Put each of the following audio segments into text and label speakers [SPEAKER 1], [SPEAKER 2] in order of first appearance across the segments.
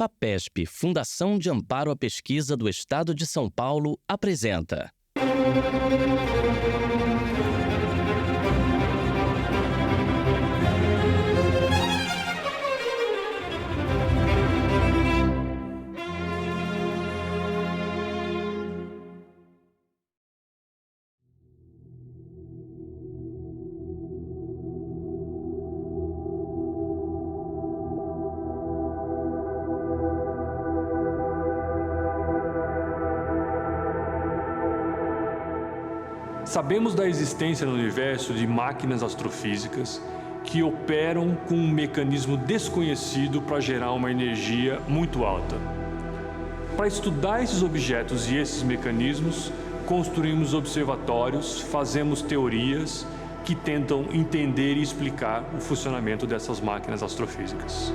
[SPEAKER 1] FAPESP, Fundação de Amparo à Pesquisa do Estado de São Paulo, apresenta.
[SPEAKER 2] Sabemos da existência no universo de máquinas astrofísicas que operam com um mecanismo desconhecido para gerar uma energia muito alta. Para estudar esses objetos e esses mecanismos, construímos observatórios, fazemos teorias que tentam entender e explicar o funcionamento dessas máquinas astrofísicas.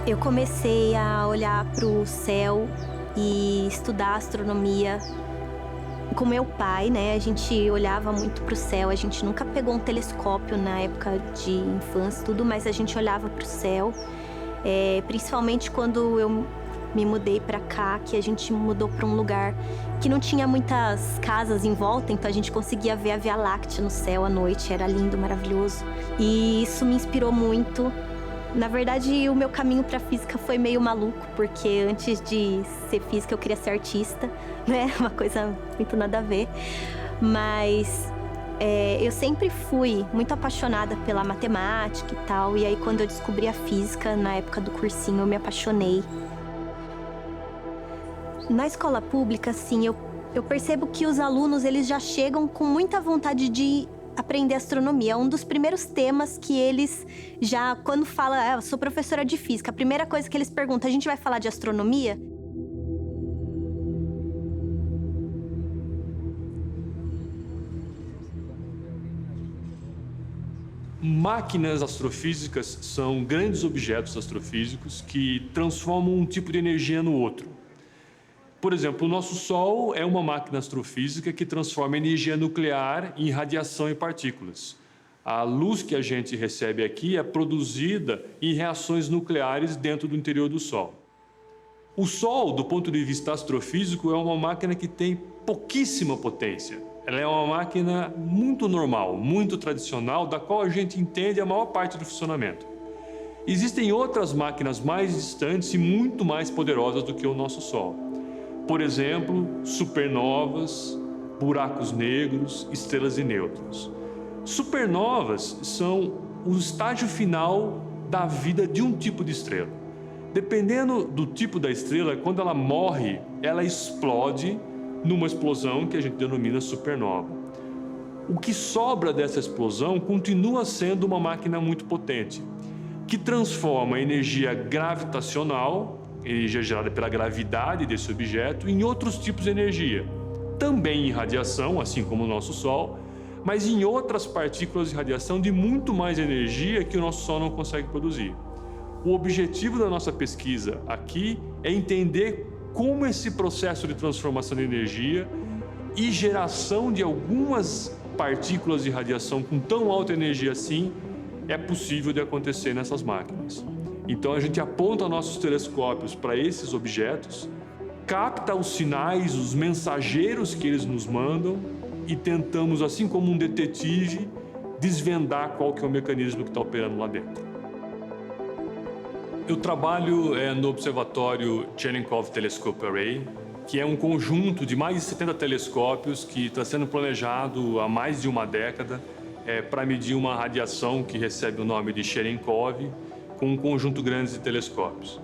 [SPEAKER 3] Eu comecei a olhar para o céu e estudar astronomia com meu pai, né? A gente olhava muito para o céu, a gente nunca pegou um telescópio na época de infância e tudo, mas a gente olhava para o céu. Principalmente quando eu me mudei para cá, que a gente mudou para um lugar que não tinha muitas casas em volta, então a gente conseguia ver a Via Láctea no céu à noite, era lindo, maravilhoso. E isso me inspirou muito. Na verdade, o meu caminho para física foi meio maluco, porque antes de ser física eu queria ser artista, né? Uma coisa muito nada a ver. Mas eu sempre fui muito apaixonada pela matemática e tal. E aí, quando eu descobri a física, na época do cursinho, eu me apaixonei. Na escola pública, assim, eu percebo que os alunos, eles já chegam com muita vontade de aprender astronomia. É um dos primeiros temas que eles já, quando fala, eu sou professora de física, a primeira coisa que eles perguntam, a gente vai falar de astronomia?
[SPEAKER 2] Máquinas astrofísicas são grandes objetos astrofísicos que transformam um tipo de energia no outro. Por exemplo, o nosso Sol é uma máquina astrofísica que transforma energia nuclear em radiação e partículas. A luz que a gente recebe aqui é produzida em reações nucleares dentro do interior do Sol. O Sol, do ponto de vista astrofísico, é uma máquina que tem pouquíssima potência. Ela é uma máquina muito normal, muito tradicional, da qual a gente entende a maior parte do funcionamento. Existem outras máquinas mais distantes e muito mais poderosas do que o nosso Sol. Por exemplo, supernovas, buracos negros, estrelas de nêutrons. Supernovas são o estágio final da vida de um tipo de estrela. Dependendo do tipo da estrela, quando ela morre, ela explode numa explosão que a gente denomina supernova. O que sobra dessa explosão continua sendo uma máquina muito potente, que transforma a energia gravitacional, energia gerada pela gravidade desse objeto, em outros tipos de energia, também em radiação, assim como o nosso Sol, mas em outras partículas de radiação de muito mais energia que o nosso Sol não consegue produzir. O objetivo da nossa pesquisa aqui é entender como esse processo de transformação de energia e geração de algumas partículas de radiação com tão alta energia assim é possível de acontecer nessas máquinas. Então a gente aponta nossos telescópios para esses objetos, capta os sinais, os mensageiros que eles nos mandam e tentamos, assim como um detetive, desvendar qual que é o mecanismo que está operando lá dentro. Eu trabalho no Observatório Cherenkov Telescope Array, que é um conjunto de mais de 70 telescópios que está sendo planejado há mais de uma década para medir uma radiação que recebe o nome de Cherenkov, com um conjunto grande de telescópios.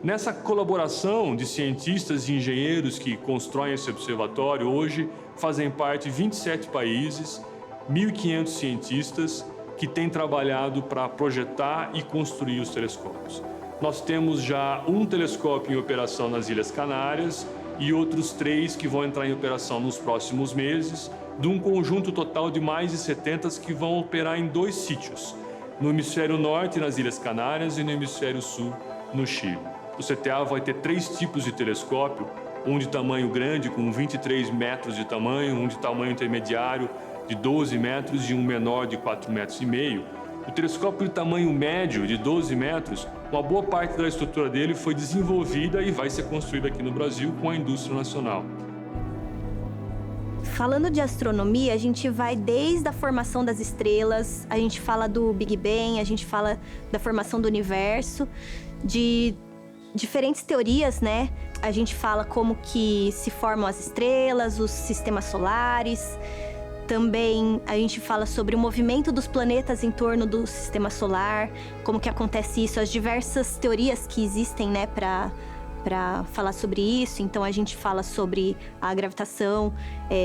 [SPEAKER 2] Nessa colaboração de cientistas e engenheiros que constroem esse observatório, hoje fazem parte 27 países, 1.500 cientistas que têm trabalhado para projetar e construir os telescópios. Nós temos já um telescópio em operação nas Ilhas Canárias e outros 3 que vão entrar em operação nos próximos meses, de um conjunto total de mais de 70 que vão operar em 2 sítios, no hemisfério norte, nas Ilhas Canárias, e no hemisfério sul, no Chile. O CTA vai ter 3 tipos de telescópio, um de tamanho grande, com 23 metros de tamanho, um de tamanho intermediário, de 12 metros, e um menor de 4,5 metros. O telescópio de tamanho médio, de 12 metros, uma boa parte da estrutura dele foi desenvolvida e vai ser construída aqui no Brasil com a indústria nacional.
[SPEAKER 3] Falando de astronomia, a gente vai desde a formação das estrelas, a gente fala do Big Bang, a gente fala da formação do universo, de diferentes teorias, né? A gente fala como que se formam as estrelas, os sistemas solares. Também a gente fala sobre o movimento dos planetas em torno do sistema solar, como que acontece isso, as diversas teorias que existem, né, para falar sobre isso. Então a gente fala sobre a gravitação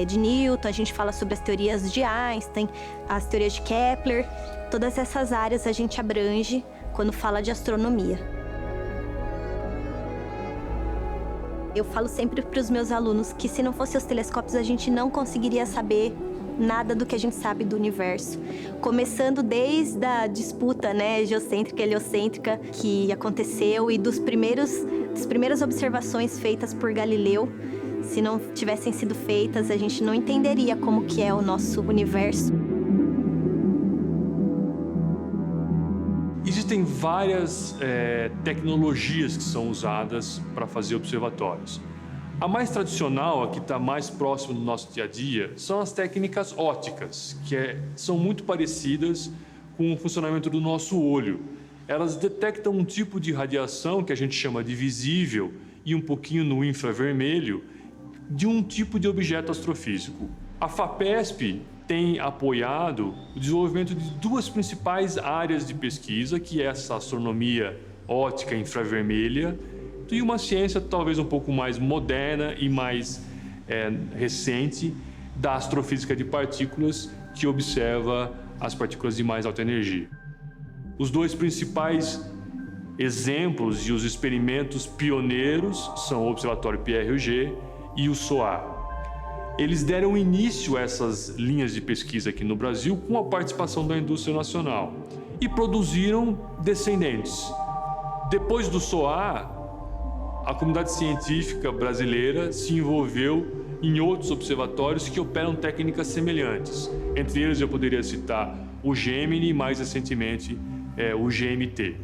[SPEAKER 3] de Newton, a gente fala sobre as teorias de Einstein, as teorias de Kepler. Todas essas áreas a gente abrange quando fala de astronomia. Eu falo sempre para os meus alunos que se não fossem os telescópios a gente não conseguiria saber nada do que a gente sabe do universo. Começando desde a disputa, né, geocêntrica e heliocêntrica que aconteceu e das primeiras observações feitas por Galileu. Se não tivessem sido feitas, a gente não entenderia como que é o nosso universo.
[SPEAKER 2] Existem várias tecnologias que são usadas para fazer observatórios. A mais tradicional, a que está mais próxima do nosso dia a dia, são as técnicas ópticas, que são muito parecidas com o funcionamento do nosso olho. Elas detectam um tipo de radiação que a gente chama de visível e um pouquinho no infravermelho de um tipo de objeto astrofísico. A FAPESP tem apoiado o desenvolvimento de 2 principais áreas de pesquisa, que é essa astronomia óptica infravermelha e uma ciência talvez um pouco mais moderna e mais recente da astrofísica de partículas, que observa as partículas de mais alta energia. Os 2 principais exemplos e os experimentos pioneiros são o Observatório Pierre-Auger e o SOAR. Eles deram início a essas linhas de pesquisa aqui no Brasil com a participação da indústria nacional e produziram descendentes. Depois do SOAR, a comunidade científica brasileira se envolveu em outros observatórios que operam técnicas semelhantes. Entre eles eu poderia citar o Gemini e mais recentemente o GMT.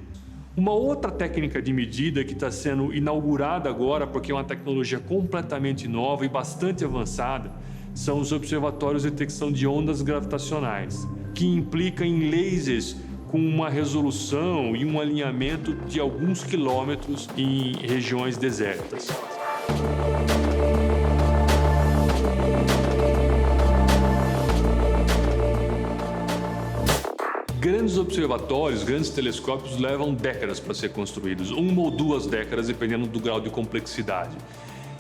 [SPEAKER 2] Uma outra técnica de medida que está sendo inaugurada agora, porque é uma tecnologia completamente nova e bastante avançada, são os observatórios de detecção de ondas gravitacionais, que implica em lasers com uma resolução e um alinhamento de alguns quilômetros em regiões desertas. Grandes observatórios, grandes telescópios levam décadas para ser construídos, 1 ou 2 décadas, dependendo do grau de complexidade.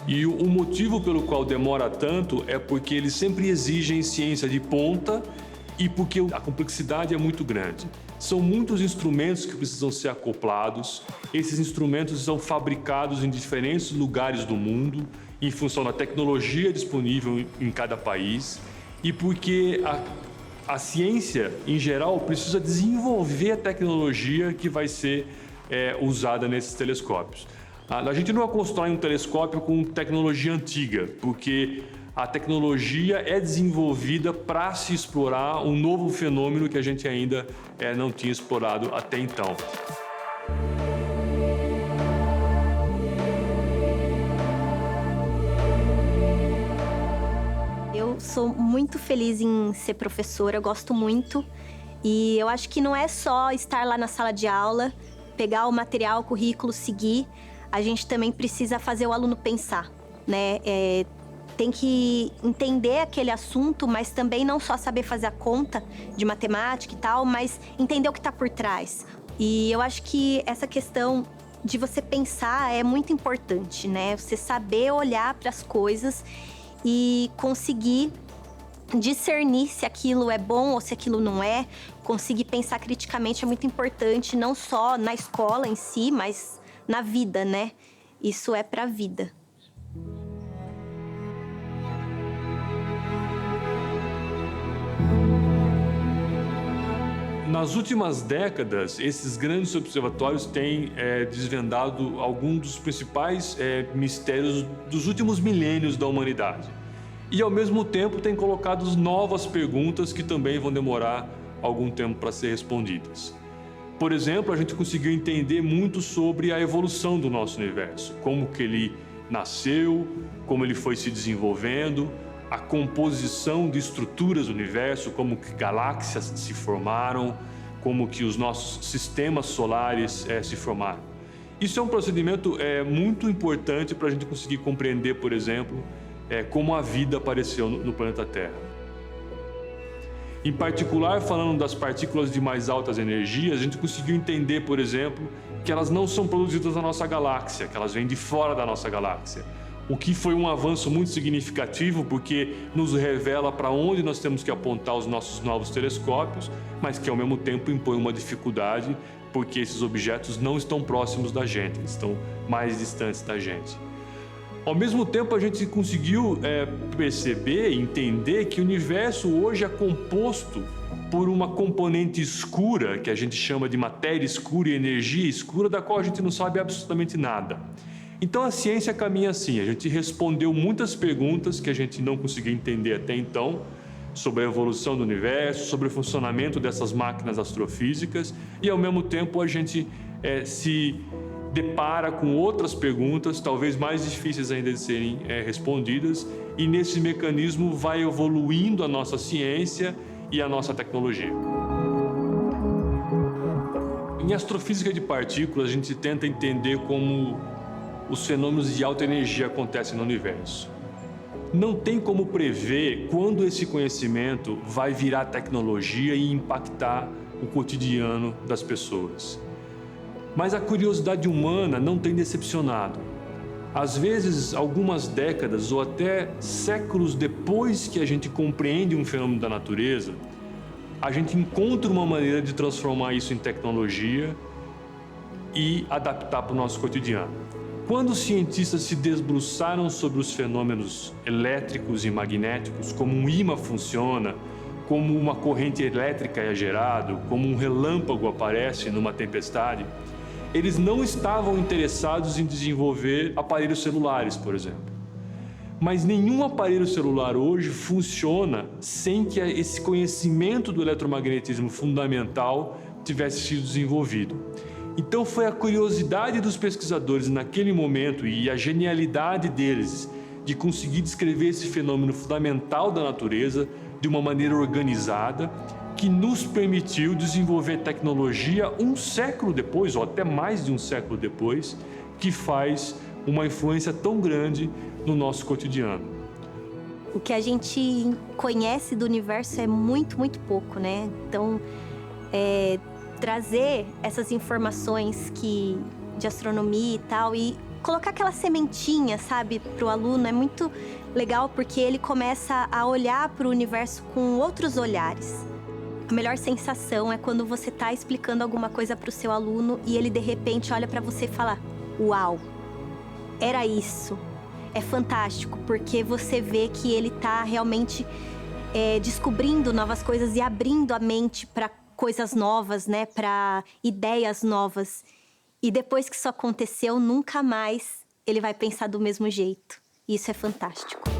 [SPEAKER 2] E o motivo pelo qual demora tanto é porque eles sempre exigem ciência de ponta e porque a complexidade é muito grande. São muitos instrumentos que precisam ser acoplados. Esses instrumentos são fabricados em diferentes lugares do mundo, em função da tecnologia disponível em cada país, e porque a ciência, em geral, precisa desenvolver a tecnologia que vai ser usada nesses telescópios. A gente não constrói um telescópio com tecnologia antiga, porque a tecnologia é desenvolvida para se explorar um novo fenômeno que a gente ainda não tinha explorado até então.
[SPEAKER 3] Eu sou muito feliz em ser professora, eu gosto muito. E eu acho que não é só estar lá na sala de aula, pegar o material, o currículo, seguir. A gente também precisa fazer o aluno pensar, né? Tem que entender aquele assunto, mas também não só saber fazer a conta de matemática e tal, mas entender o que está por trás. E eu acho que essa questão de você pensar é muito importante, né? Você saber olhar para as coisas e conseguir discernir se aquilo é bom ou se aquilo não é. Conseguir pensar criticamente é muito importante, não só na escola em si, mas na vida, né? Isso é para a vida.
[SPEAKER 2] Nas últimas décadas, esses grandes observatórios têm desvendado alguns dos principais mistérios dos últimos milênios da humanidade. E, ao mesmo tempo, têm colocado novas perguntas que também vão demorar algum tempo para ser respondidas. Por exemplo, a gente conseguiu entender muito sobre a evolução do nosso universo, como que ele nasceu, como ele foi se desenvolvendo, a composição de estruturas do universo, como que galáxias se formaram, como que os nossos sistemas solares se formaram. Isso é um procedimento muito importante para a gente conseguir compreender, por exemplo, como a vida apareceu no planeta Terra. Em particular, falando das partículas de mais altas energias, a gente conseguiu entender, por exemplo, que elas não são produzidas na nossa galáxia, que elas vêm de fora da nossa galáxia. O que foi um avanço muito significativo, porque nos revela para onde nós temos que apontar os nossos novos telescópios, mas que ao mesmo tempo impõe uma dificuldade, porque esses objetos não estão próximos da gente, estão mais distantes da gente. Ao mesmo tempo, a gente conseguiu perceber e entender que o universo hoje é composto por uma componente escura, que a gente chama de matéria escura e energia escura, da qual a gente não sabe absolutamente nada. Então a ciência caminha assim, a gente respondeu muitas perguntas que a gente não conseguia entender até então, sobre a evolução do universo, sobre o funcionamento dessas máquinas astrofísicas, e ao mesmo tempo a gente se depara com outras perguntas, talvez mais difíceis ainda de serem respondidas, e nesse mecanismo vai evoluindo a nossa ciência e a nossa tecnologia. Em astrofísica de partículas, a gente tenta entender como os fenômenos de alta energia acontecem no universo. Não tem como prever quando esse conhecimento vai virar tecnologia e impactar o cotidiano das pessoas. Mas a curiosidade humana não tem decepcionado. Às vezes, algumas décadas ou até séculos depois que a gente compreende um fenômeno da natureza, a gente encontra uma maneira de transformar isso em tecnologia e adaptar para o nosso cotidiano. Quando os cientistas se debruçaram sobre os fenômenos elétricos e magnéticos, como um ímã funciona, como uma corrente elétrica é gerada, como um relâmpago aparece numa tempestade, eles não estavam interessados em desenvolver aparelhos celulares, por exemplo. Mas nenhum aparelho celular hoje funciona sem que esse conhecimento do eletromagnetismo fundamental tivesse sido desenvolvido. Então foi a curiosidade dos pesquisadores naquele momento e a genialidade deles de conseguir descrever esse fenômeno fundamental da natureza de uma maneira organizada que nos permitiu desenvolver tecnologia um século depois, ou até mais de um século depois, que faz uma influência tão grande no nosso cotidiano.
[SPEAKER 3] O que a gente conhece do universo é muito, muito pouco, né? Então, trazer essas informações de astronomia e tal, e colocar aquela sementinha, sabe, para o aluno é muito legal, porque ele começa a olhar para o universo com outros olhares. A melhor sensação é quando você está explicando alguma coisa para o seu aluno e ele de repente olha para você e fala: uau, era isso. É fantástico, porque você vê que ele está realmente descobrindo novas coisas e abrindo a mente para coisas novas, né? Para ideias novas. E depois que isso aconteceu, nunca mais ele vai pensar do mesmo jeito. Isso é fantástico.